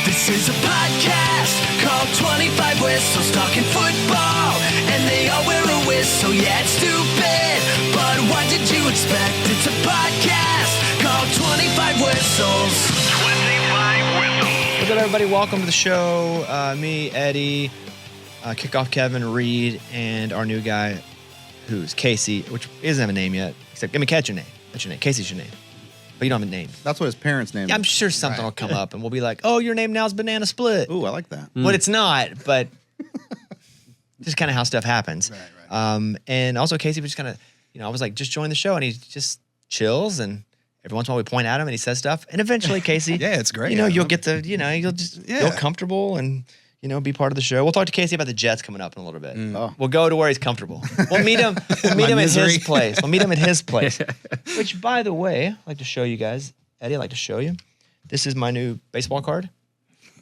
This is a podcast called 25 Whistles, talking football, and they all wear a whistle. Yeah, it's stupid, but what did you expect? It's a podcast called 25 Whistles. 25 Whistles. What's up, everybody? Welcome to the show. Me, Eddie, Kickoff Kevin, Reid, and our new guy, who's Casey, which he doesn't have a name yet. Except, I mean, Cat's your name. That's your name. Casey's your name. But you don't have a name. That's what his parents' name is. Yeah, I'm sure something will come up, and we'll be like, oh, your name now is Banana Split. Ooh, I like that. But it's not, but just kind of how stuff happens. Right. And also, Casey was just kind of, I was like, just join the show, and he just chills, and every once in a while we point at him, and he says stuff, and eventually, Casey, Yeah, it's great. you'll get to, you'll just feel comfortable and, be part of the show. We'll talk to Casey about the Jets coming up in a little bit. Oh. We'll go to where he's comfortable. We'll meet him. We'll meet him at his place. We'll meet him at his place. Which, by the way, I'd like to show you guys. Eddie, I'd like to show you. This is my new baseball card.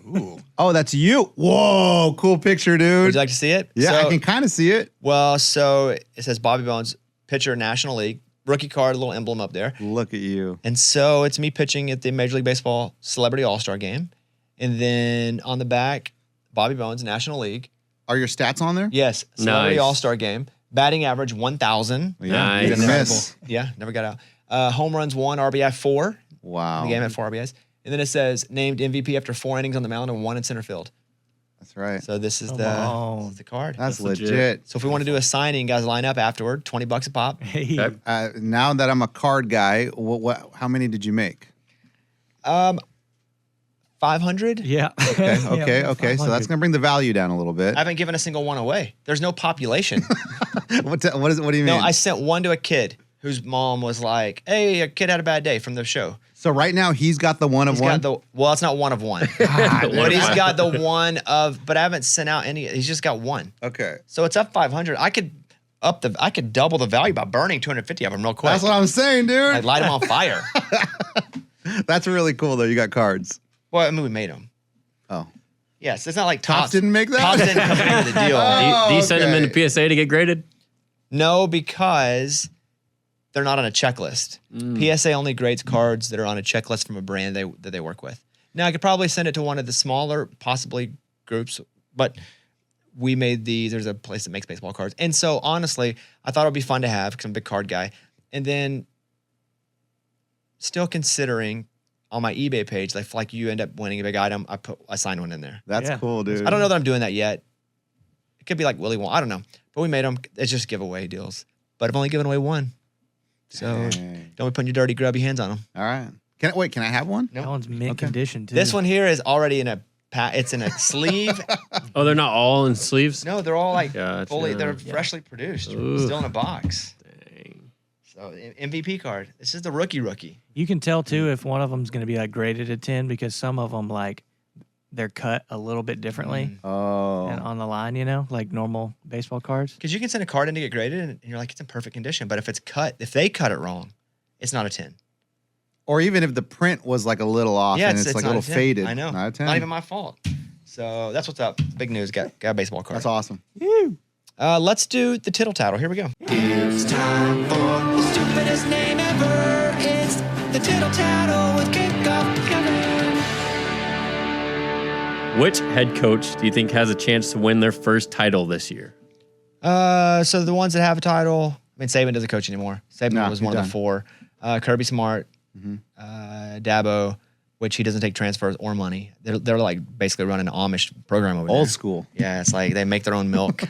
Ooh. Oh, that's you. Whoa, cool picture, dude. Would you like to see it? Yeah, I can kind of see it. Well, so it says Bobby Bones, pitcher, National League. Rookie card, a little emblem up there. Look at you. And so it's me pitching at the Major League Baseball Celebrity All-Star Game. And then on the back, Bobby Bones, National League. Are your stats on there? Yes, Celebrity Nice. All-Star Game. Batting average 1,000. Yeah. Nice. You didn't miss. Yeah, never got out. Home runs 1, RBI 4. Wow. The game had 4 RBIs. And then it says named MVP after 4 innings on the mound and 1 in center field. That's right. So this is, on. the card. That's legit. legit. So if we want to do a signing, guys line up afterward, $20 a pop. Hey. Okay. Now that I'm a card guy, how many did you make? 500? Yeah. Okay. So that's going to bring the value down a little bit. I haven't given a single one away. There's no population. What do you mean? No, I sent one to a kid whose mom was like, hey, a kid had a bad day from the show. So right now he's got the one of He's one. got well, it's not one of one. But he's got the one of, but I haven't sent out any. He's just got one. Okay. So it's up 500. I could double the value by burning 250 of them real quick. That's what I'm saying, dude. I'd light them on fire. That's really cool, though. You got cards. Well, I mean, we made them. Oh. Yes, it's not like Tops didn't make that? Tops didn't come into the deal. Oh. Do you send them okay. into PSA to get graded? No, because they're not on a checklist. PSA only grades cards that are on a checklist from a brand that they work with. Now, I could probably send it to one of the smaller, possibly groups, but we made these. There's a place that makes baseball cards. And so, honestly, I thought it would be fun to have because I'm a big card guy. And then, still considering on my eBay page, like you end up winning a big item, I signed one in there. That's cool, dude. I don't know that I'm doing that yet. It could be like Willie Wonka. I don't know. But we made them. It's just giveaway deals. But I've only given away one. So Dang. don't be putting your dirty, grubby hands on them. All right. Can I have one? No. That one's mint Okay. condition, too. This one here is already in it's in a sleeve. Oh, they're not all in sleeves? No, they're all like Gotcha. fully, they're freshly produced. Ooh. Still in a box. Dang. So MVP card. This is the rookie. You can tell, too, if one of them's going to be like graded a 10 because some of them, like, they're cut a little bit differently Oh. and on the line, like normal baseball cards. Because you can send a card in to get graded and you're like, it's in perfect condition. But if they cut it wrong, it's not a 10. Or even if the print was like a little off and it's like a not little 10. faded. I know. Not a 10. Not even my fault. So that's what's up. Big news. Got a baseball card. That's awesome. Let's do the tittle tattle. Here we go. It's time for the stupidest name ever. It's the tittle tattle with Kickoff Kevin. Which head coach do you think has a chance to win their first title this year? So the ones that have a title, I mean, Saban doesn't coach anymore. Saban No, was he's one of the done. 4. Kirby Smart, Dabo, which he doesn't take transfers or money. They're like basically running an Amish program over there. Old school. Yeah, it's like they make their own milk.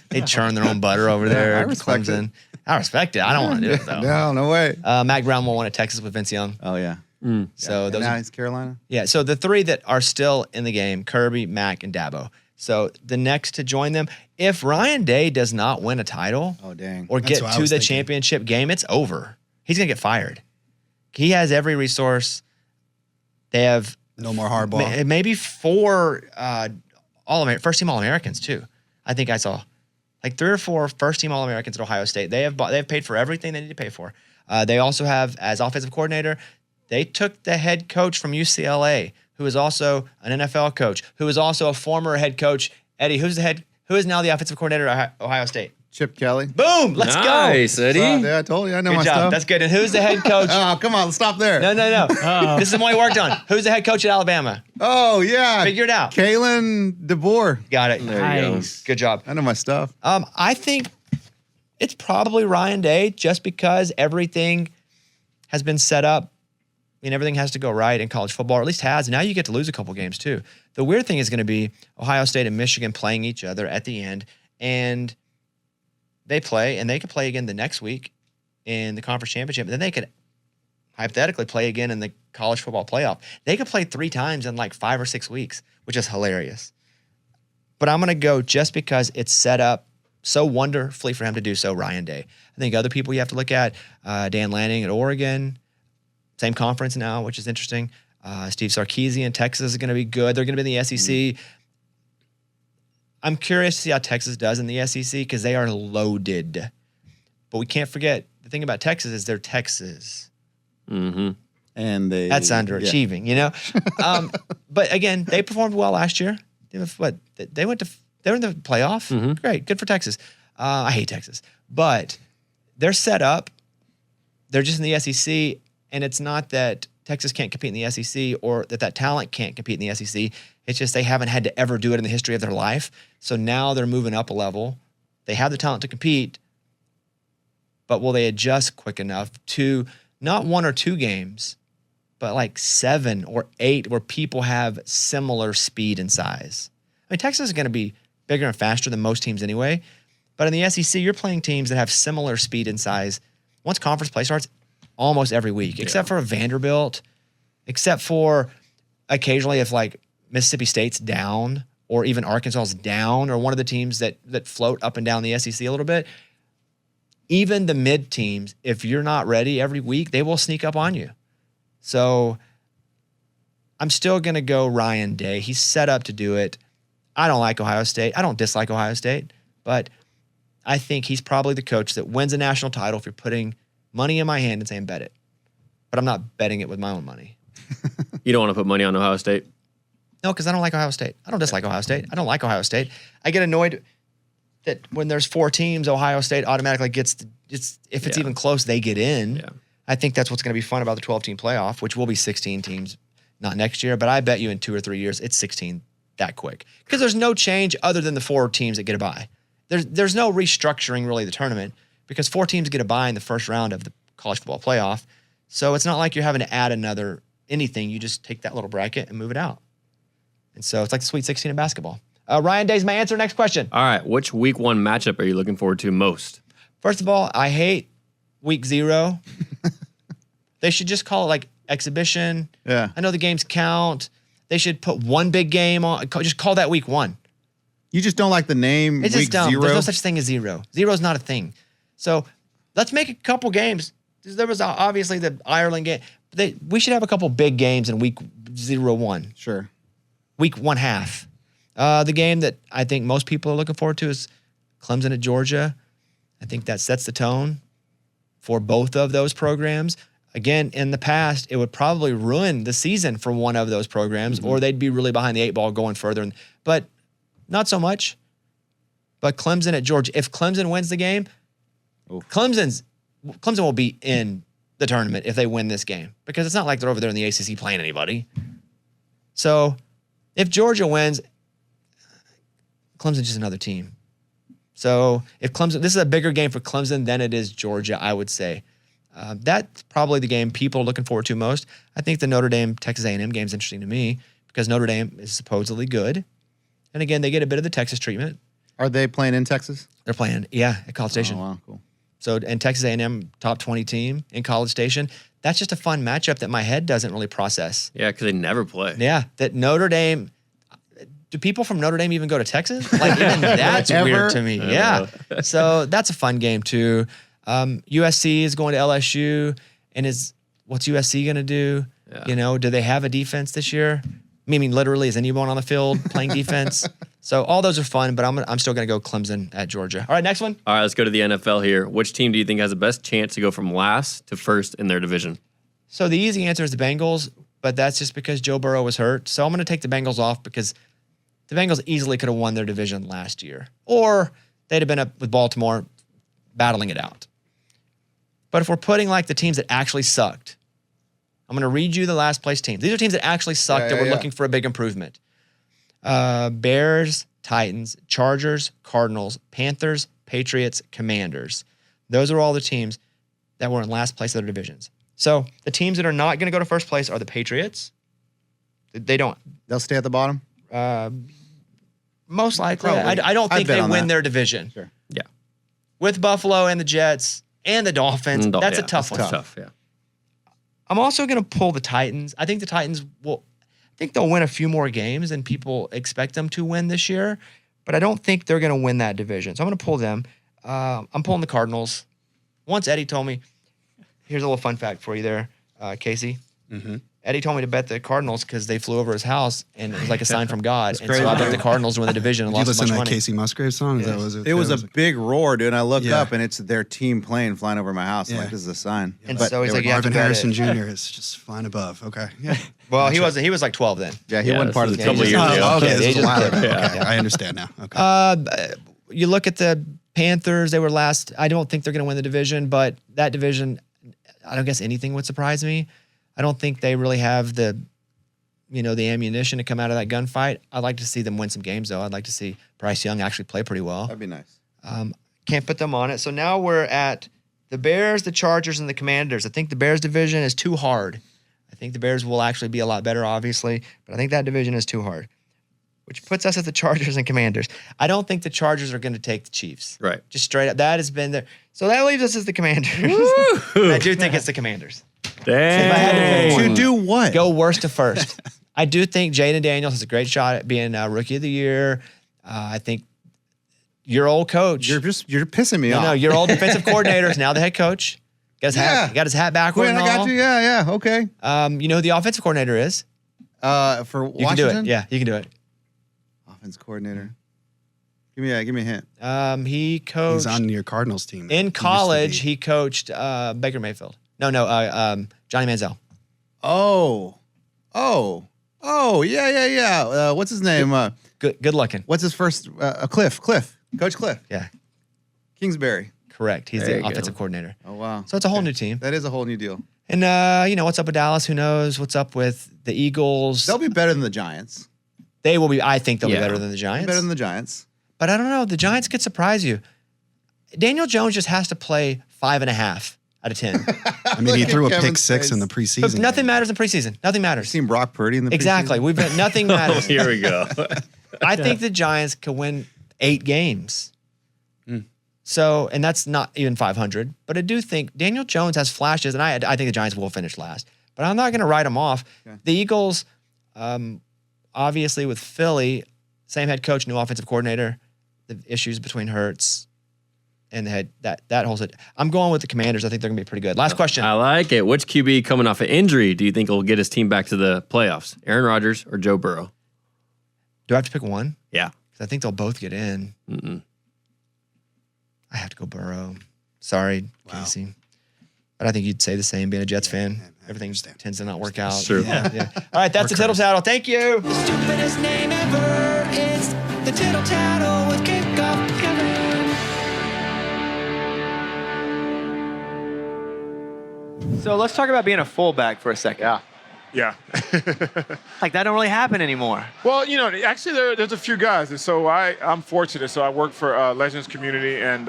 They churn their own butter over there. I respect Clemson. I respect it. I don't want to do it though. No way. Mac Brown won at Texas with Vince Young. Oh, yeah. So And those now he's Carolina. Yeah, so the 3 that are still in the game, Kirby, Mac, and Dabo. So the next to join them, if Ryan Day does not win a title Oh, dang. or That's get what I to was the thinking. championship game, it's over. He's going to get fired. He has every resource. They have No more hardball. maybe 4 first-team All-Americans, too. I think I saw. Like 3 or 4 first-team All-Americans at Ohio State. They have paid for everything they need to pay for. They also have, as offensive coordinator, they took the head coach from UCLA, who is also an NFL coach, who is also a former head coach. Eddie, who is now the offensive coordinator at Ohio State? Chip Kelly. Boom. Let's Nice, go. Eddie. Yeah, I told you. I know Good my job. stuff. That's good. And who's the head coach? Oh, come on. Stop there. No. This is the one we worked on. Who's the head coach at Alabama? Oh, yeah. Figure it out. Kalen DeBoer. Got it. There you go. Nice. Good job. I know my stuff. I think it's probably Ryan Day just because everything has been set up. I mean, everything has to go right in college football, or at least has. Now you get to lose a couple games too. The weird thing is going to be Ohio State and Michigan playing each other at the end, and they play, and they could play again the next week in the conference championship. Then they could hypothetically play again in the college football playoff. They could play 3 times in like 5 or 6 weeks, which is hilarious. But I'm going to go just because it's set up so wonderfully for him to do so, Ryan Day. I think other people you have to look at, Dan Lanning at Oregon, same conference now, which is interesting. Steve Sarkisian, Texas is going to be good. They're going to be in the SEC. I'm curious to see how Texas does in the SEC because they are loaded. But we can't forget, the thing about Texas is they're Texas. Mm-hmm. And That's underachieving, you know? But again, they performed well last year. They were in the playoff. Mm-hmm. Great. Good for Texas. I hate Texas. But they're set up. They're just in the SEC. And it's not that Texas can't compete in the SEC or that talent can't compete in the SEC. It's just they haven't had to ever do it in the history of their life. So now they're moving up a level. They have the talent to compete. But will they adjust quick enough to not 1 or 2 games, but like 7 or 8 where people have similar speed and size? I mean, Texas is going to be bigger and faster than most teams anyway. But in the SEC, you're playing teams that have similar speed and size. Once conference play starts, almost every week, except for Vanderbilt, except for occasionally if like Mississippi State's down or even Arkansas's down or one of the teams that float up and down the SEC a little bit. Even the mid teams, if you're not ready every week, they will sneak up on you. So I'm still going to go Ryan Day. He's set up to do it. I don't like Ohio State. I don't dislike Ohio State, but I think he's probably the coach that wins a national title if you're putting money in my hand and saying bet it. But I'm not betting it with my own money. You don't want to put money on Ohio State? No, because I don't like Ohio State. I don't dislike Ohio State. I don't like Ohio State. I get annoyed that when there's 4 teams, Ohio State automatically gets if it's even close, they get in. Yeah. I think that's what's going to be fun about the 12-team playoff, which will be 16 teams, not next year. But I bet you in 2 or 3 years, it's 16 that quick. Because there's no change other than the 4 teams that get a bye. There's no restructuring really the tournament because 4 teams get a bye in the first round of the college football playoff. So it's not like you're having to add another anything. You just take that little bracket and move it out. And so it's like the Sweet 16 in basketball. Ryan Day's my answer. Next question. All right. Which week 1 matchup are you looking forward to most? First of all, I hate week 0. They should just call it like exhibition. Yeah. I know the games count. They should put one big game on. Just call that week 1. You just don't like the name It's week just dumb. 0? There's no such thing as 0. 0 is not a thing. So let's make a couple games. There was obviously the Ireland game. We should have a couple big games in week 0-1. Sure. Week 1/2. The game that I think most people are looking forward to is Clemson at Georgia. I think that sets the tone for both of those programs. Again, in the past, it would probably ruin the season for one of those programs, or they'd be really behind the 8 ball going further. But not so much. But Clemson at Georgia, if Clemson wins the game, Clemson will be in the tournament if they win this game because it's not like they're over there in the ACC playing anybody. So if Georgia wins, Clemson's just another team. So if Clemson, this is a bigger game for Clemson than it is Georgia, I would say. That's probably the game people are looking forward to most. I think the Notre Dame Texas A&M game is interesting to me because Notre Dame is supposedly good, and again they get a bit of the Texas treatment. Are they playing in Texas? They're playing, at College Station. Oh, wow, cool. So and Texas A&M top 20 team in College Station. That's just a fun matchup that my head doesn't really process. Yeah, because they never play. Yeah, that Notre Dame. Do people from Notre Dame even go to Texas? Like even that's weird to me. Yeah. So that's a fun game too. USC is going to LSU, and what's USC going to do? Yeah. You know, do they have a defense this year? I mean, literally, is anyone on the field playing defense? So all those are fun, but I'm still going to go Clemson at Georgia. All right, next one. All right, let's go to the NFL here. Which team do you think has the best chance to go from last to first in their division? So the easy answer is the Bengals, but that's just because Joe Burrow was hurt. So I'm going to take the Bengals off because the Bengals easily could have won their division last year. Or they'd have been up with Baltimore battling it out. But if we're putting like the teams that actually sucked, I'm going to read you the last place teams. These are teams that actually sucked that were looking for a big improvement. Bears, Titans, Chargers, Cardinals, Panthers, Patriots, Commanders. Those are all the teams that were in last place of their divisions. So the teams that are not going to go to first place are the Patriots. They'll stay at the bottom? Most likely. I don't think they win their division. Sure. Yeah. With Buffalo and the Jets and the Dolphins, that's a tough one. Tough, yeah. I'm also going to pull the Titans. I think the Titans they'll win a few more games than people expect them to win this year, but I don't think they're going to win that division. So I'm going to pull them. I'm pulling the Cardinals. Once Eddie told me, here's a little fun fact for you there, Casey. Mm-hmm. Eddie told me to bet the Cardinals because they flew over his house, and it was like a sign from God. And so I bet the Cardinals to win the division and lost a bunch of money. Did you listen to that Casey Musgrave song? Yes. It was a big roar, dude. And I look up, and it's their team plane flying over my house. I'm like, this is a sign. And so he's like, Marvin Harrison Jr. is just flying above. Okay. Yeah. Well, he wasn't. He was like 12 then. Yeah, he wasn't part of the couple team. years ago. Okay, Yeah, this he was a just while did. ago. Okay, I understand now. Okay. You look at the Panthers, they were last. I don't think they're going to win the division, but that division, I don't guess anything would surprise me. I don't think they really have the ammunition to come out of that gunfight. I'd like to see them win some games, though. I'd like to see Bryce Young actually play pretty well. That'd be nice. Can't put them on it. So now we're at the Bears, the Chargers, and the Commanders. I think the Bears division is too hard. I think the Bears will actually be a lot better, obviously, but I think that division is too hard, which puts us at the Chargers and Commanders. I don't think the Chargers are going to take the Chiefs. Right. Just straight up. That has been there. So that leaves us as the Commanders. I do think it's the Commanders. Dang. To do what? Go worst to first. I do think Jaden Daniels has a great shot at being Rookie of the Year. I think your old coach. You're pissing me off. No, your old defensive coordinator is now the head coach. Got his hat backward. Wait, and I got all. you. Yeah, okay. You know who the offensive coordinator is? For Washington? You can do it. Yeah, you can do it. Offense coordinator. Give me a hint. He coached He's on your Cardinals team. in college. He coached Baker Mayfield. No, Johnny Manziel. Oh, yeah. What's his name? Good looking. What's his first? Cliff. Coach Cliff. Yeah, Kingsbury. correct. He's There the you offensive go. coordinator. Oh, wow. So it's a whole new team. That is a whole new deal. And what's up with Dallas? Who knows? What's up with the Eagles? They'll be better than the Giants. They will be. I think they'll be Yeah. better than the Giants. Better than the Giants. But I don't know. The Giants could surprise you. Daniel Jones just has to play 5.5 out of 10. I mean, he Look at threw a Kevin's pick six in the face. preseason. Nothing matters in preseason. Nothing matters. Seen Brock Purdy in the Exactly. preseason? Nothing matters. Here we go. I think the Giants could win 8 games. So, and that's not even 500. But I do think Daniel Jones has flashes, and I think the Giants will finish last. But I'm not going to write them off. Okay. The Eagles, obviously with Philly, same head coach, new offensive coordinator, the issues between Hurts and the head, that holds it. I'm going with the Commanders. I think they're going to be pretty good. Last question. I like it. Which QB coming off an injury do you think will get his team back to the playoffs? Aaron Rodgers or Joe Burrow? Do I have to pick one? Yeah. Because I think they'll both get in. Mm-mm. I have to go Burrow. Sorry, Casey. But I think you'd say the same, being a Jets fan. Everything tends to not work out. True. Yeah. All right, that's the Tittle Tattle. Thank you. Stupidest name ever. It's the Tittle Tattle with Kickoff Kevin. So let's talk about being a fullback for a second. Yeah. Like that don't really happen anymore. Well, actually there's a few guys. And so I'm fortunate. So I work for Legends Community, and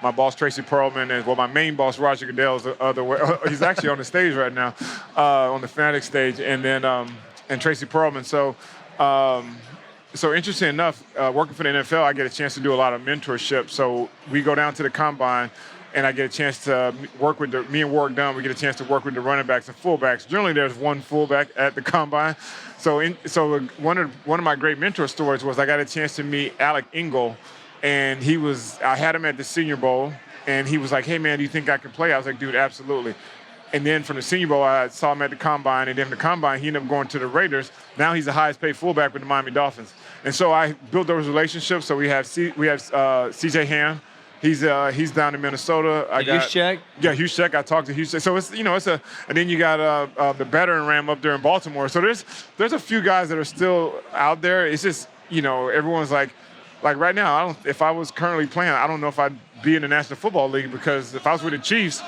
my boss, Tracy Pearlman, and my main boss, Roger Goodell, is the other way. He's actually on the stage right now, on the Fanatic stage. And then, and Tracy Pearlman. So interesting enough, working for the NFL, I get a chance to do a lot of mentorship. So we go down to the combine, and I get a chance to work with me and Warwick Dunn. We get a chance to work with the running backs and fullbacks. Generally, there's one fullback at the combine. So one of my great mentor stories was I got a chance to meet Alec Ingle, and I had him at the Senior Bowl, and he was like, "Hey man, do you think I can play?" I was like, "Dude, absolutely." And then from the Senior Bowl, I saw him at the combine, and then the combine, he ended up going to the Raiders. Now he's the highest paid fullback with the Miami Dolphins. And so I built those relationships. So we have CJ Ham. He's down in Minnesota. Juszczyk? Yeah, Juszczyk. I talked to Juszczyk. So and then you got the veteran Ram up there in Baltimore. So there's a few guys that are still out there. It's just everyone's like, Like right now, if I was currently playing, I don't know if I'd be in the National Football League, because if I was with the Chiefs,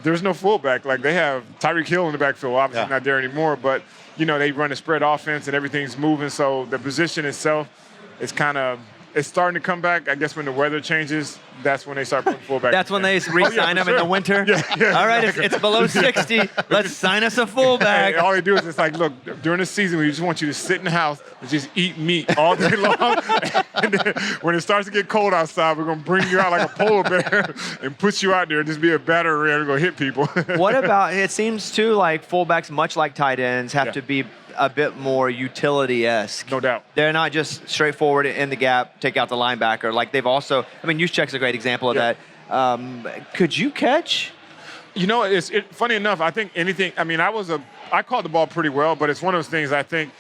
there's no fullback. Like they have Tyreek Hill in the backfield, obviously not there anymore, but they run a spread offense and everything's moving. So the position itself is it's starting to come back. I guess when the weather changes, that's when they start putting fullback. That's when they re-sign them in the winter. All right, it's below 60. Let's sign us a fullback. And all they do is it's like, look, during the season, we just want you to sit in the house and just eat meat all day long. And then when it starts to get cold outside, we're going to bring you out like a polar bear and put you out there and just be a battering ram and go hit people. What about, it seems too like fullbacks, much like tight ends, have to be a bit more utility-esque. No doubt. They're not just straightforward in the gap, take out the linebacker. Like they've also, Juszczyk's a great example of that. Could you catch? Funny enough, I think anything, I caught the ball pretty well, but it's one of those things I think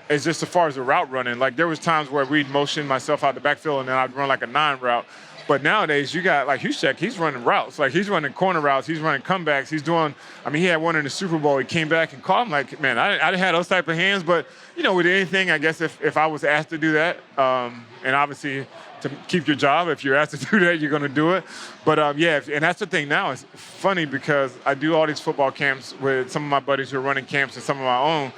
is just as far as the route running. Like there was times where we'd motion myself out the backfield and then I'd run like a 9 route. But nowadays, you got like Juszczyk, he's running routes. Like he's running corner routes, he's running comebacks, he's doing, he had one in the Super Bowl, he came back and caught him. Like, man, I didn't have those type of hands, but, with anything, I guess if I was asked to do that, and obviously to keep your job, if you're asked to do that, you're going to do it. But, and that's the thing now. It's funny because I do all these football camps with some of my buddies who are running camps and some of my own,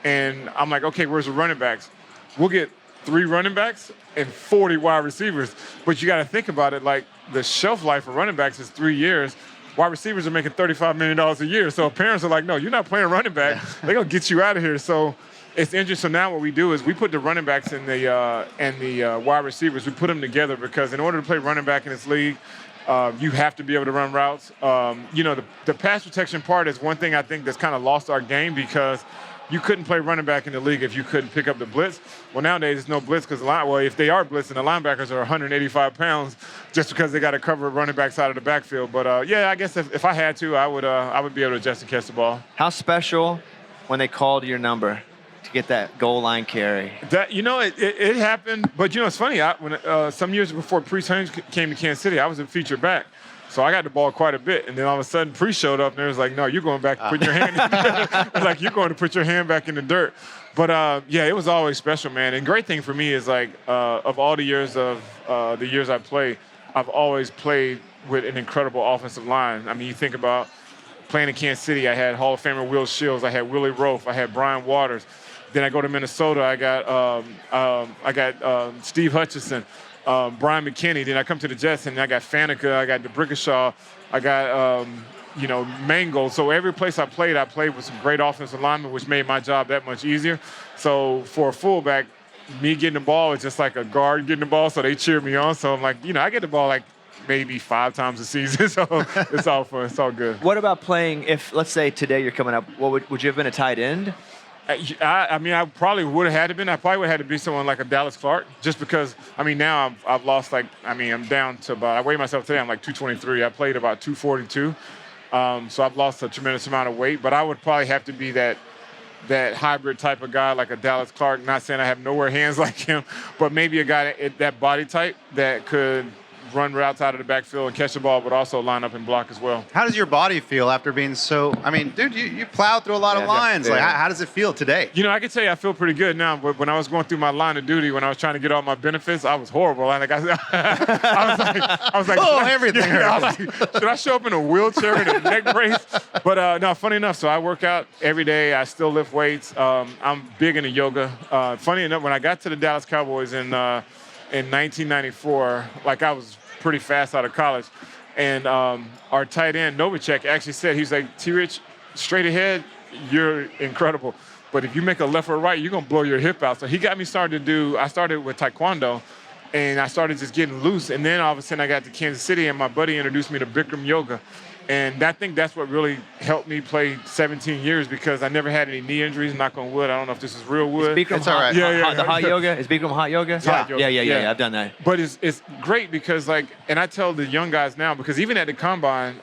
and I'm like, okay, where's the running backs? We'll get 3 running backs and 40 wide receivers. But you got to think about it, like the shelf life for running backs is 3 years. Wide receivers are making $35 million a year. So parents are like, no, you're not playing running back. They're going to get you out of here. So it's interesting. So now what we do is we put the running backs and the wide receivers, we put them together because in order to play running back in this league, you have to be able to run routes. The pass protection part is one thing I think that's kind of lost our game because you couldn't play running back in the league if you couldn't pick up the blitz. Well, nowadays there's no blitz because, if they are blitzing, the linebackers are 185 pounds just because they got to cover running backs out of the backfield. But, I guess if I had to, I would be able to adjust and catch the ball. How special when they called your number to get that goal line carry? That it happened, but it's funny. When some years before Priest Haynes came to Kansas City, I was a feature back. So I got the ball quite a bit, and then all of a sudden, Priest showed up, and it was like, "No, you're going back, put your hand." It was like you're going to put your hand back in the dirt. But it was always special, man. And great thing for me is like, of all the years I played, I've always played with an incredible offensive line. You think about playing in Kansas City. I had Hall of Famer Will Shields, I had Willie Rofe, I had Brian Waters. Then I go to Minnesota, I got Steve Hutchinson. Brian McKinney. Then I come to the Jets, and I got Faneca, I got DeBrickashaw, I got Mangold. So every place I played with some great offensive linemen, which made my job that much easier. So for a fullback, me getting the ball is just like a guard getting the ball. So they cheer me on. So I'm like, I get the ball like maybe 5 times a season. So it's all fun. It's all good. What about playing? If let's say today you're coming up, would you have been a tight end? I probably would have had to been. I probably would have had to be someone like a Dallas Clark, just because. Now I've lost I'm down to about. I weigh myself today. I'm like 223. I played about 242, so I've lost a tremendous amount of weight. But I would probably have to be that hybrid type of guy, like a Dallas Clark. Not saying I have nowhere hands like him, but maybe a guy that body type that could run routes out of the backfield and catch the ball, but also line up and block as well. How does your body feel after being so? Dude, you plowed through a lot of lines. Like, how does it feel today? I can tell you I feel pretty good now, but when I was going through my line of duty, when I was trying to get all my benefits, I was horrible. I was like, oh, everything. Should I show up in a wheelchair in a neck brace? But no, funny enough, so I work out every day. I still lift weights. I'm big into yoga. Funny enough, when I got to the Dallas Cowboys in 1994, I was pretty fast out of college, and our tight end Novacek actually said, he's like, T-Rich, straight ahead, you're incredible, but if you make a left or right, you're gonna blow your hip out. So he got me started to do. I started with Taekwondo, and I started just getting loose, and then all of a sudden I got to Kansas City, and my buddy introduced me to Bikram yoga. And I think that's what really helped me play 17 years because I never had any knee injuries, knock on wood. I don't know if this is real wood. It's all right. The hot yoga? Is Bikram hot yoga? Hot yoga. Yeah, I've done that. But it's great because, and I tell the young guys now, because even at the combine,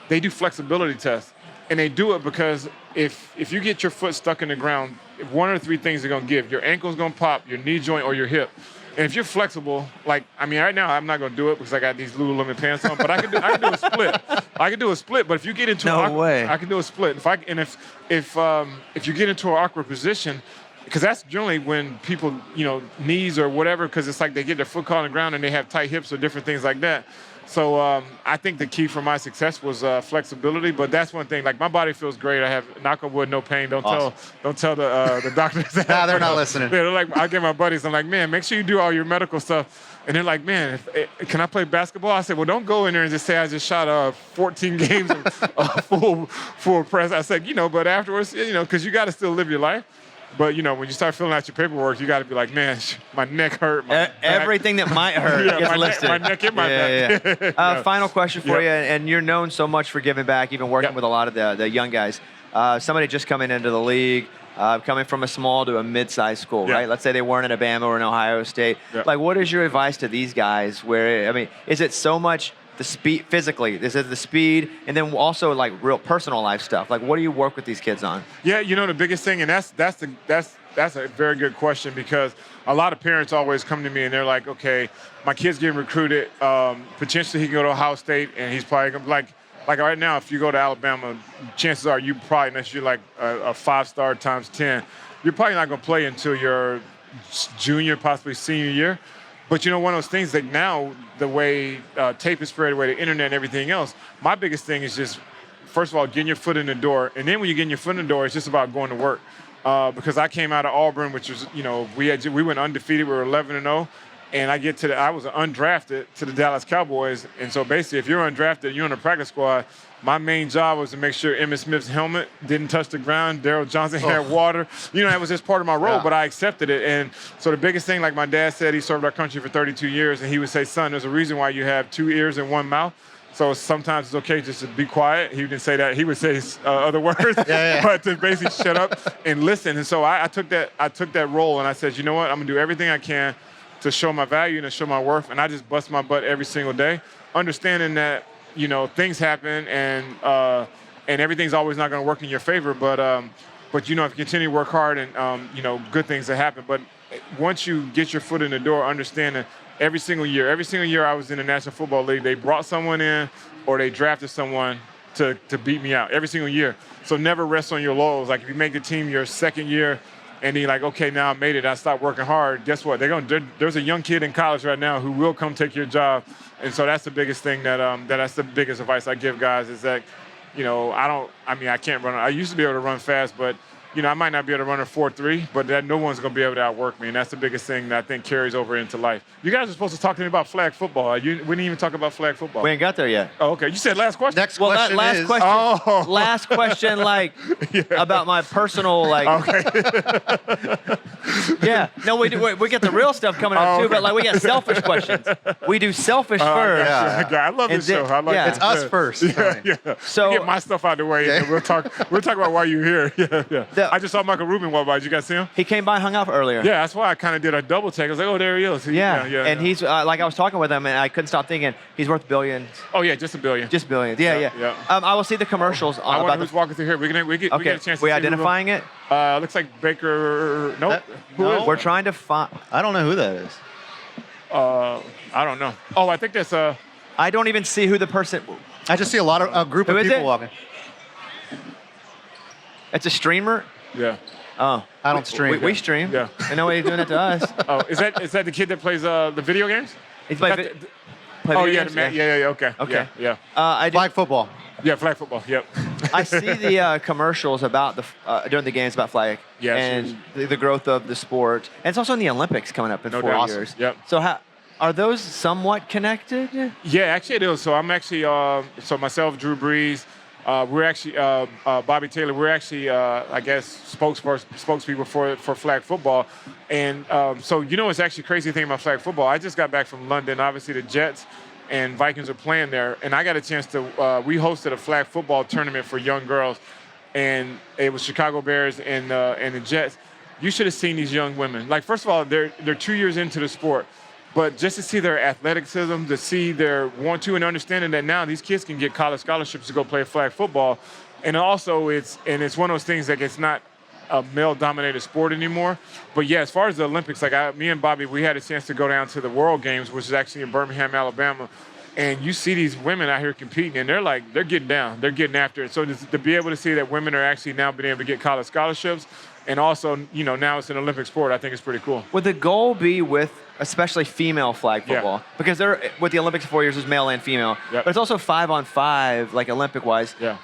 they do flexibility tests. And they do it because if you get your foot stuck in the ground, one of the 3 things they're going to give. Your ankle's going to pop, your knee joint, or your hip. And if you're flexible, right now I'm not going to do it because I got these Lululemon pants on, but I can do a split. I can do a split, but if you get into I can do a split. If you get into an awkward position, because that's generally when people, knees or whatever, because it's like they get their foot caught on the ground and they have tight hips or different things like that. So I think the key for my success was flexibility, but that's one thing. Like my body feels great. I have, knock on wood, no pain. Don't tell the doctors that. Nah, they're not listening. They're like, I get my buddies. I'm like, man, make sure you do all your medical stuff. And they're like, man, can I play basketball? I said, well, don't go in there and just say I just shot 14 games of full press. I said, but afterwards, because you got to still live your life. But, when you start filling out your paperwork, you got to be like, man, my neck hurt. Everything that might hurt gets listed. My neck and my back. Yeah. Final question for you, and you're known so much for giving back, even working with a lot of the young guys. Somebody just coming into the league, coming from a small to a mid-sized school, right? Let's say they weren't at Alabama or in Ohio State. Like, what is your advice to these guys? Is it so much the speed physically? Is it the speed, and then also like real personal life stuff? Like, what do you work with these kids on? Yeah, the biggest thing, and that's a very good question, because a lot of parents always come to me and they're like, okay, my kid's getting recruited. Potentially he can go to Ohio State, and he's probably gonna like right now, if you go to Alabama, chances are you probably, unless you're like a 5-star times 10, you're probably not gonna play until your junior, possibly senior year. But one of those things, like now, the way tape is spread, the way the internet and everything else, my biggest thing is just, first of all, getting your foot in the door. And then when you get your foot in the door, it's just about going to work. Because I came out of Auburn, which was, we went undefeated. We were 11-0. And I was undrafted to the Dallas Cowboys. And so basically, if you're undrafted, you're on the practice squad, my main job was to make sure Emmitt Smith's helmet didn't touch the ground. Daryl Johnson had water. That was just part of my role, but I accepted it. And so the biggest thing, like my dad said, he served our country for 32 years, and he would say, son, there's a reason why you have 2 ears and 1 mouth. So sometimes it's okay just to be quiet. He didn't say that. He would say other words, but to basically shut up and listen. And so I took that role, and I said, you know what? I'm going to do everything I can to show my value and to show my worth. And I just bust my butt every single day, understanding that, things happen and everything's always not going to work in your favor. But if you continue to work hard and, good things that happen. But once you get your foot in the door, understand that every single year I was in the National Football League, they brought someone in or they drafted someone to beat me out every single year. So never rest on your laurels. Like if you make the team your second year and you're like, okay, now I made it, I stopped working hard, guess what? There's a young kid in college right now who will come take your job. And so that's the biggest thing that's the biggest advice I give guys is that, I can't run. I used to be able to run fast, but I might not be able to run a 4.3, but that no one's going to be able to outwork me, and that's the biggest thing that I think carries over into life. You guys are supposed to talk to me about flag football. We didn't even talk about flag football. We ain't got there yet. Oh, okay. You said last question? Next question is... Last question, about my personal, Okay. Yeah. No, we get the real stuff coming up, too, but, we got selfish questions. We do selfish first. I love this show. I like It's us first. Yeah. So get my stuff out of the way, and then we'll talk about why you're here. Yeah. I just saw Michael Rubin walk by. Did you guys see him? He came by, hung out earlier. Yeah, that's why I kind of did a double take. I was like, oh, there he is. And he's, I was talking with him, and I couldn't stop thinking, he's worth billions. Oh, yeah, just $1 billion. Just billions. Yeah. I will see the commercials. I wonder who's walking through here. We get a chance to see. We identifying it? Looks like Baker. Nope. No, we're trying to find. I don't know who that is. I don't know. Oh, I think that's I don't even see who the person. I just see a group of Who is people it? walking. It's a streamer. Yeah. Oh, I don't stream. We stream. Yeah. I know he's doing it to us. Oh, is that the kid that plays the video games? He's Play play oh video yeah, games? the man. Yeah. Okay. Okay. Yeah. I do, Flag football. Yeah. Flag football. Yep. I see the commercials about during the games about flag Yes, and the growth of the sport, and it's also in the Olympics coming up in No 4 doubt. years. Yep. So are those somewhat connected? Yeah, actually it is. So I'm actually so myself, Drew Brees, we're actually Bobby Taylor. We're actually I guess spokespeople for flag football, and so it's actually a crazy thing about flag football. I just got back from London. Obviously the Jets and Vikings are playing there, and I got a chance to. We hosted a flag football tournament for young girls, and it was Chicago Bears and the Jets. You should have seen these young women. Like first of all, they're 2 years into the sport. But just to see their athleticism, to see their want to, and understanding that now these kids can get college scholarships to go play flag football, and also it's one of those things that it's not a male-dominated sport anymore. But yeah, as far as the Olympics, me and Bobby, we had a chance to go down to the World Games, which is actually in Birmingham, Alabama, And you see these women out here competing, and they're getting down, they're getting after it. So to be able to see that women are actually now being able to get college scholarships, and also, now it's an Olympic sport, I think it's pretty cool. Would the goal be with especially female flag football? Because with the Olympics 4 years is male and female, but it's also 5-on-5, like Olympic-wise. Yeah.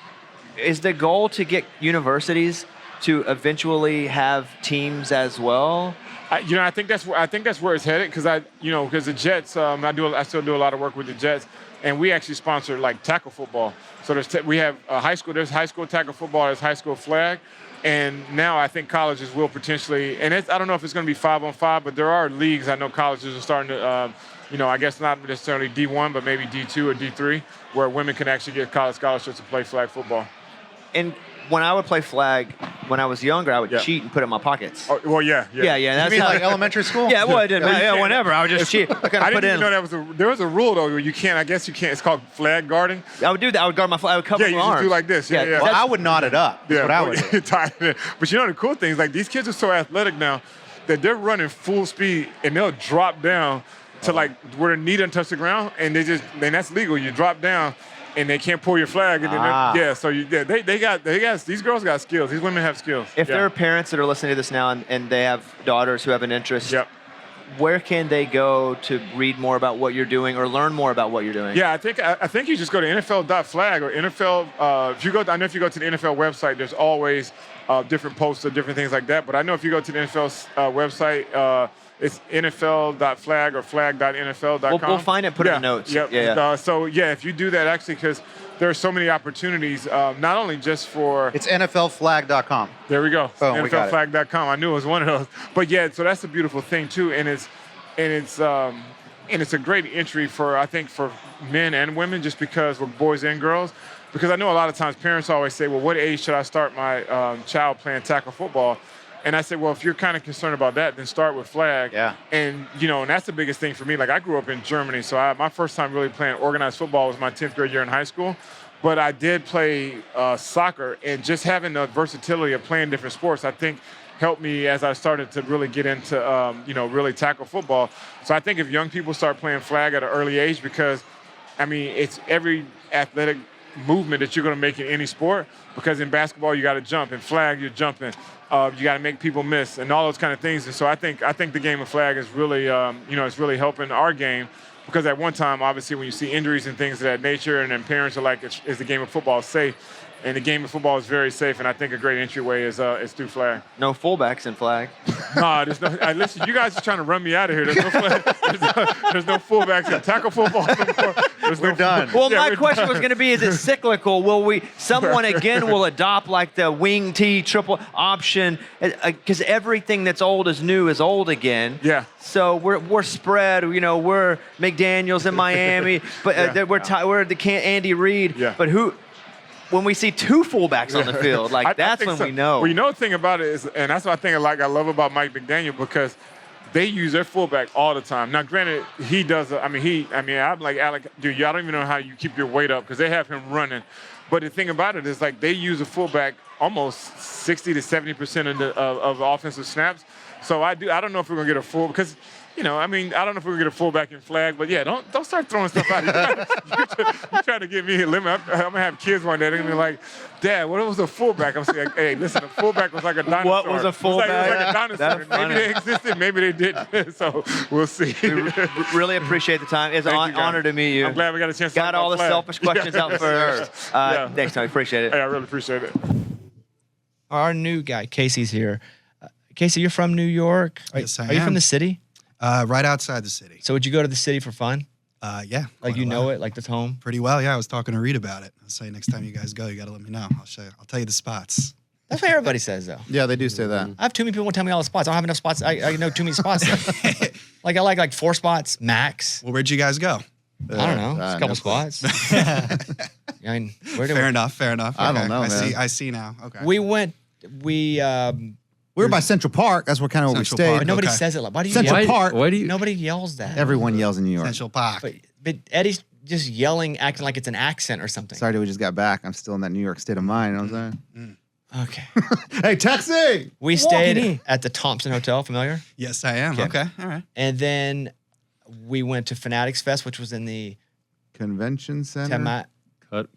Is the goal to get universities to eventually have teams as well? I think that's where it's headed, because because the Jets, I still do a lot of work with the Jets, and we actually sponsor like tackle football. So we have there's high school tackle football, there's high school flag, and now I think colleges will potentially, and I don't know if it's going to be 5-on-5, but there are leagues. I know colleges are starting to, I guess not necessarily D1, but maybe D2 or D3, where women can actually get college scholarships to play flag football. And when I would play flag, when I was younger, I would cheat and put it in my pockets. Oh, well, yeah. Yeah. You That's mean how, like elementary school? Yeah, well, I didn't. Yeah, whenever. I would just cheat. I I didn't even know there was a rule, though, where you can't, I guess you can't, it's called flag guarding. I would do that. I would guard my flag. I would cover Yeah, my you arms. just do like this. Yeah. Well, I would knot it up. That's what I would do. But the cool thing is, like, these kids are so athletic now that they're running full speed, and they'll drop down to, like, where their knee doesn't touch the ground, and then that's legal. You drop down, and they can't pull your flag, and then they got these girls got skills. These women have skills. If there are parents that are listening to this now and they have daughters who have an interest, where can they go to read more about what you're doing or learn more about what you're doing? Yeah, I think you just go to NFL.flag or NFL. I know if you go to the NFL website, there's always different posts or different things like that. But I know if you go to the NFL website, it's NFL.flag or flag.nfl.com. We'll find it, put it in the notes. Yep. If you do that, actually, because there are so many opportunities, not only just for... It's NFLflag.com. There we go. Boom, NFLflag.com. I knew it was one of those. But so that's a beautiful thing too, and it's a great entry for men and women, just because we're boys and girls. Because I know a lot of times parents always say, well, what age should I start my child playing tackle football? And I said, well, if you're kind of concerned about that, then start with flag. Yeah. And, and that's the biggest thing for me. Like, I grew up in Germany, so my first time really playing organized football was my 10th grade year in high school. But I did play soccer, and just having the versatility of playing different sports, I think, helped me as I started to really get into, really tackle football. So I think if young people start playing flag at an early age, because, it's every athletic movement that you're going to make in any sport, because in basketball, you got to jump. In flag, you're jumping. You got to make people miss and all those kind of things. And so I think the game of flag is really, it's really helping our game, because at one time, obviously, when you see injuries and things of that nature, and then parents are like, is the game of football safe? And the game of football is very safe, and I think a great entryway is through flag. No fullbacks in flag. Nah, there's no. Listen, you guys are trying to run me out of here. There's no flag. There's no fullbacks in tackle football anymore. We're done. Well, my question was going to be: is it cyclical? Will someone again will adopt like the wing T triple option? Because everything that's old is new is old again. Yeah. So we're spread. We're McDaniels in Miami, but we're the Andy Reid. Yeah. But who? When we see two fullbacks on the field, that's when we know. Well, the thing about it is, and that's what I love about Mike McDaniel, because they use their fullback all the time. Now, granted, he does. I'm like, Alec, dude, y'all don't even know how you keep your weight up, because they have him running. But the thing about it is, like, they use a fullback almost 60 to 70% of the offensive snaps. So I don't know if we're gonna get a full, because. I don't know if we're going to get a fullback in flag, but don't start throwing stuff out. You're trying to get me a limit. I'm going to have kids one day. They're going to be like, Dad, what was a fullback? I'm saying, hey, listen, a fullback was like a dinosaur. What was a fullback? It was like a dinosaur. Maybe they existed, maybe they didn't. So we'll see. We really appreciate the time. It's an honor to meet you. I'm glad we got a chance to got all the flag. selfish questions out first. Thanks, Tony. Appreciate it. Hey, I really appreciate it. Our new guy, Casey's here. Casey, you're from New York. Yes, I Are you am. from the city? Right outside the city. So would you go to the city for fun? Yeah. Like, you know it, like that's home? Pretty well, yeah. I was talking to Reid about it. I'll say next time you guys go, you got to let me know. I'll show you. I'll tell you the spots. That's what everybody says, though. Yeah, they do say that. I have too many people tell me all the spots. I don't have enough spots. I know too many spots. I like 4 spots max. Well, where'd you guys go? I don't know. Just a couple no spots. Fair enough. I don't know, man. I see now. Okay. We were by Central Park. That's kind of where we Central stayed. Park. But nobody Okay. says it. Why do you Central yell? Park. Why do you? Nobody yells that. Everyone yells in New York. Central Park. But Eddie's just yelling, acting like it's an accent or something. Sorry that we just got back. I'm still in that New York state of mind. You know what I'm saying? Okay. Hey, taxi! We stayed at the Thompson Hotel. Familiar? Yes, I am. Okay. All right. And then we went to Fanatics Fest, which was in the Convention Center.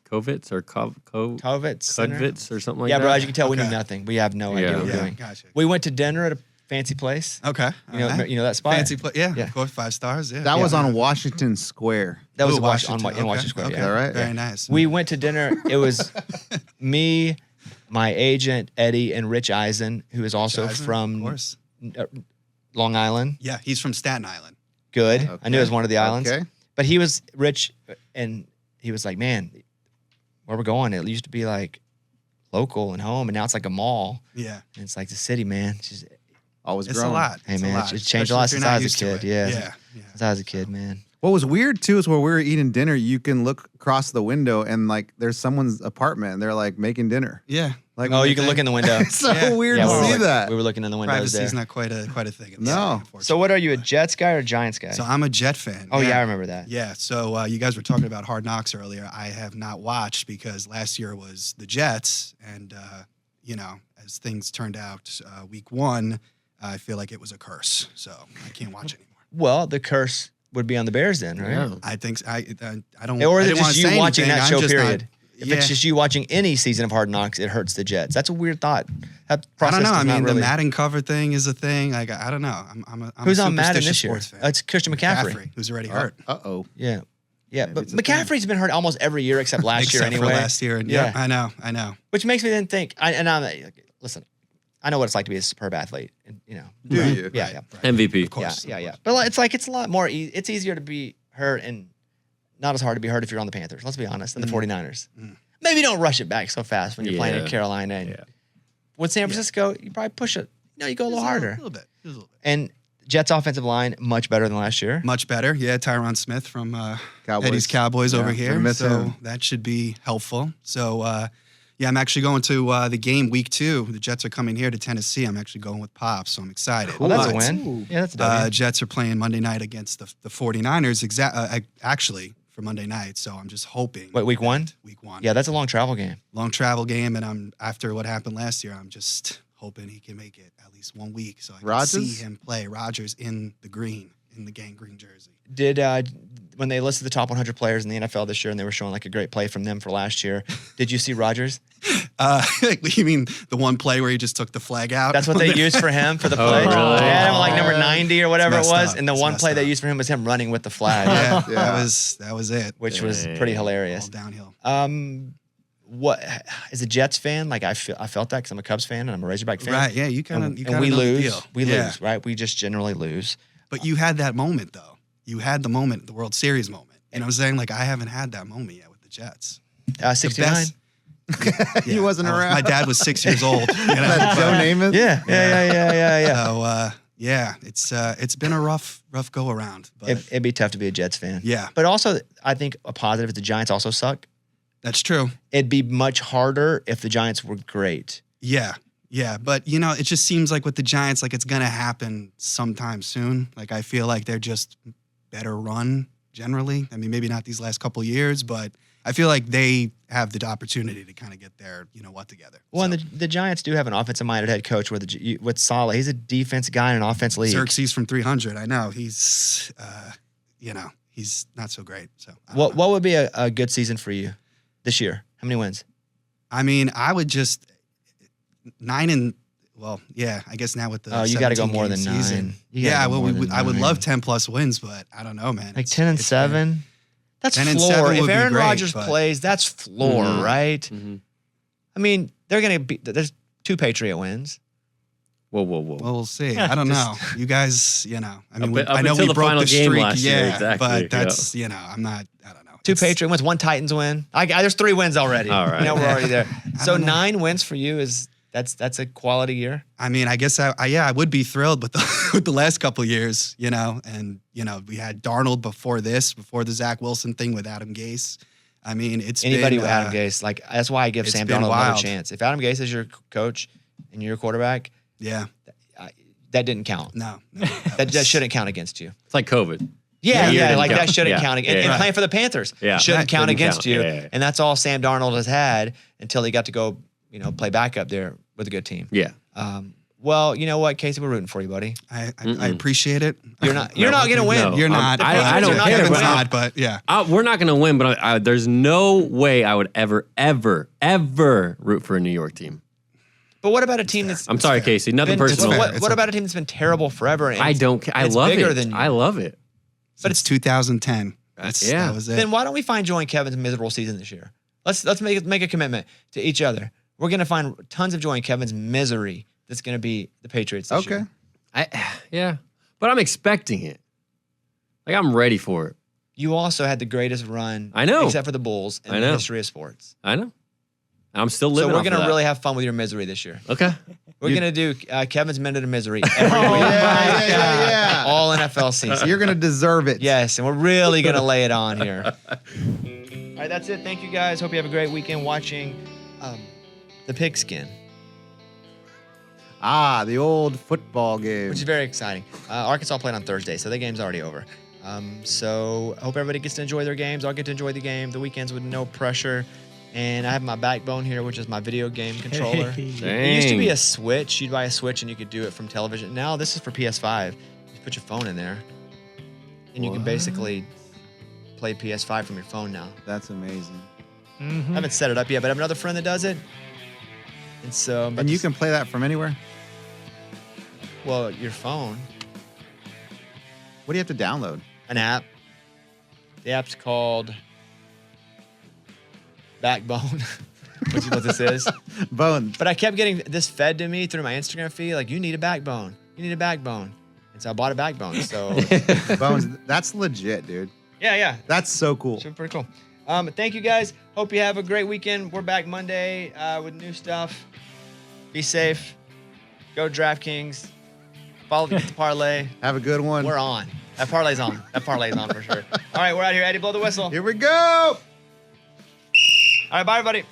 Kovitz or Kovitz Center? Kovitz or something like Yeah, that. bro. As you can tell, we Okay. knew nothing. We have no idea what we're doing. Gotcha. We went to dinner at a fancy place. Okay. You know, alright. you know that spot. Fancy place. Yeah, Yeah. of course, 5 stars. Yeah. That was on Washington Square. That was Ooh, in Washington Square. Okay. Yeah. All right. Very nice. We went to dinner. It was me, my agent Eddie, and Rich Eisen, who is also Eisen, of from course. Long Island. Yeah, he's from Staten Island. Good. Okay. I knew it was one of the islands. Okay. But he was rich, and he was like, "Man, where we're going? It used to be like local and home, and now it's like a mall. Yeah. And it's like the city, man. It's just, Always It's growing. a lot. hey, It's man, a lot. it's changed a lot Especially if since you're I not was a used to kid. it. Yeah. Yeah. Since I was a kid, man. What was weird too is when we were eating dinner, you can look across the window and like there's someone's apartment and they're like making dinner. Yeah. Like Oh, you can look in the window. It's so Yeah. weird Yeah, to we were see look- that. We were looking in the windows Privacy's there. not quite a thing. in the No. city, unfortunately. So what are you, a Jets guy or Giants guy? So I'm a Jet fan. Oh, yeah, I remember that. Yeah. So you guys were talking about Hard Knocks earlier. I have not watched because last year was the Jets, and as things turned out, week 1, I feel like it was a curse. So I can't watch anymore. Well, the curse would be on the Bears then, right? Yeah. I think I don't. Or I is it didn't wanna just you say watching anything. that I'm show, just not- period? If it's just you watching any season of Hard Knocks, it hurts the Jets. That's a weird thought. That I process don't know. does I not mean, really... the Madden cover thing is a thing. Like I don't know. I'm Who's a on Madden superstitious this year? sports fan. It's Christian McCaffrey. Who's already hurt. Uh-oh. Yeah. Yeah, but it's a thing. McCaffrey's been hurt almost every year except last year Except anyway. for last year. And Yeah. yeah, I know. Which makes me then think, listen, I know what it's like to be a superb athlete. And, Do right? you? Yeah, Right. yeah. MVP. Of course. Yeah. But it's a lot more, it's easier to be hurt and not as hard to be hurt if you're on the Panthers, let's be honest, than the 49ers. Maybe don't rush it back so fast when you're playing in Yeah. Carolina. And Yeah. with San Francisco, you probably push it. You go a little harder. A little bit. And Jets offensive line, much better than last year. Much better. Yeah, Tyron Smith from Cowboys. Eddie's Cowboys Yeah, over we here. miss So him. that should be helpful. So, I'm actually going to the game week 2. The Jets are coming here to Tennessee. I'm actually going with Pops, so I'm excited. Well, that's a But, win. Yeah, that's a W. Jets are playing Monday night against the 49ers, actually, for Monday night. So I'm just hoping. Wait, week 1? Week 1. Yeah, that's a long travel game. Long travel game, and after what happened last year, I'm just hoping he can make it at least 1 week so I can Rodgers? see him play. Rodgers in the gang green jersey. Did when they listed the top 100 players in the NFL this year and they were showing like a great play from them for last year, did you see Rodgers? You mean the one play where he just took the flag out? That's what they used for him for the Oh, play. really? They had him like number 90 or whatever it It's was, messed up. and the It's one messed play they up. used for him was him running with the flag, Yeah, Yeah. that was it. which was pretty hilarious. All downhill. What as a Jets fan, like I felt that because I'm a Cubs fan and I'm a Razorback fan. Right? Yeah, you kind of. And we lose. Deal. We Yeah. lose, right? We just generally lose. But you had that moment though. You had the moment, the World Series moment. You know what I'm saying? Like I haven't had that moment yet with the Jets. 69. best- He wasn't around. My dad was 6 years old. You know? That Joe Namath? Yeah. So it's been a rough go around. But It'd be tough to be a Jets fan. Yeah. But also, I think a positive is the Giants also suck. that's true. It'd be much harder if the Giants were great. Yeah. But it just seems like with the Giants, like it's gonna happen sometime soon. Like I feel like they're just better run generally. I mean, maybe not these last couple years, but I feel like they have the opportunity to kind of get their what together. Well, So, and the Giants do have an offensive-minded head coach with Saleh. He's a defense guy in an offense league. Xerxes from 300. I know he's he's not so great. So I don't know. What would be a good season for you this year? How many wins? I mean, I would just 9 and I guess now with the You got to go 17 more game than 9. season. You gotta go more than I would 9. love 10 plus wins, but I don't know, man. Like It's- 10 and it's 7. That's 10 and floor. 7 If would be Aaron great, Rodgers but- plays, that's floor, Mhm. right? Mhm. I mean, they're gonna be. There's 2 Patriot wins. Whoa. Well, we'll see. I don't know. You guys, I mean, Up I know until we the broke final the game streak, last year, yeah, exactly, but that's, I'm not, I don't know. 2 It's- Patriot wins, 1 Titans win. There's 3 wins already. All right. We're already there. So don't know. 9 wins for you that's a quality year. I mean, I guess I would be thrilled with the with the last couple of years, and we had Darnold before the Zach Wilson thing with Adam Gase. I mean, Anybody been, with Adam Gase, like that's why I give it's Sam been Darnold another wild. chance. If Adam Gase is your coach and you're your quarterback, Yeah, that didn't count. no, That shouldn't count against you. It's like COVID. Yeah, didn't like count. that shouldn't Yeah, count against. yeah. And playing for the Panthers Yeah. shouldn't count Didn't against count. you. Yeah. And that's all Sam Darnold has had until he got to go, play backup there with a good team. Yeah. Well, you know what, Casey, we're rooting for you, buddy. I appreciate it. You're not going to win. No. You're not. I don't care. Kevin's But not, but yeah. we're not going to win, but there's no way I would ever root for a New York team. But what about a team that's? I'm sorry, Casey. Nothing been, personal. What about a team that's been terrible forever? And I don't care. I it's love bigger it. Than you? I love it. But it's 2010. Yeah. That was it. Then why don't we find joy in Kevin's miserable season this year? Let's make a commitment to each other. We're gonna find tons of joy in Kevin's misery. That's gonna be the Patriots this year. Yeah, but I'm expecting it. Like I'm ready for it. You also had the greatest run. I know. Except for the Bulls in the history of sports. I know. I'm still living. So we're off of gonna that. really have fun with your misery this year. Okay. We're gonna do Kevin's minute of misery every week. yeah. All NFL season. You're gonna deserve it. Yes, and we're really gonna lay it on here. All right, that's it. Thank you guys. Hope you have a great weekend watching the Pigskin, The old football game. which is very exciting. Arkansas played on Thursday, so the game's already over. So I hope everybody gets to enjoy their games. I'll get to enjoy the weekends with no pressure. And I have my Backbone here, which is my video game controller. It used to be a Switch. You'd buy a Switch and you could do it from television. Now this is for PS5. You put your phone in there, and you can basically play PS5 from your phone now. That's amazing. I haven't set it up yet, but I have another friend that does it. And so, And you can play that from anywhere? well, your phone, What do you have to download? an app. The app's called Backbone, which is what this is. Bone. But I kept getting this fed to me through my Instagram feed, like, you need a backbone. You need a backbone. And so I bought a backbone. So, Bones. That's legit, dude. yeah. That's so cool. Should be pretty cool. Thank you guys. Hope you have a great weekend. We're back Monday with new stuff. Be safe. Go DraftKings. Follow the parlay. Have a good one. We're on. That parlay's on. That parlay's on for sure. All right, we're out here. Eddie, blow the whistle. Here we go. All right, bye, everybody.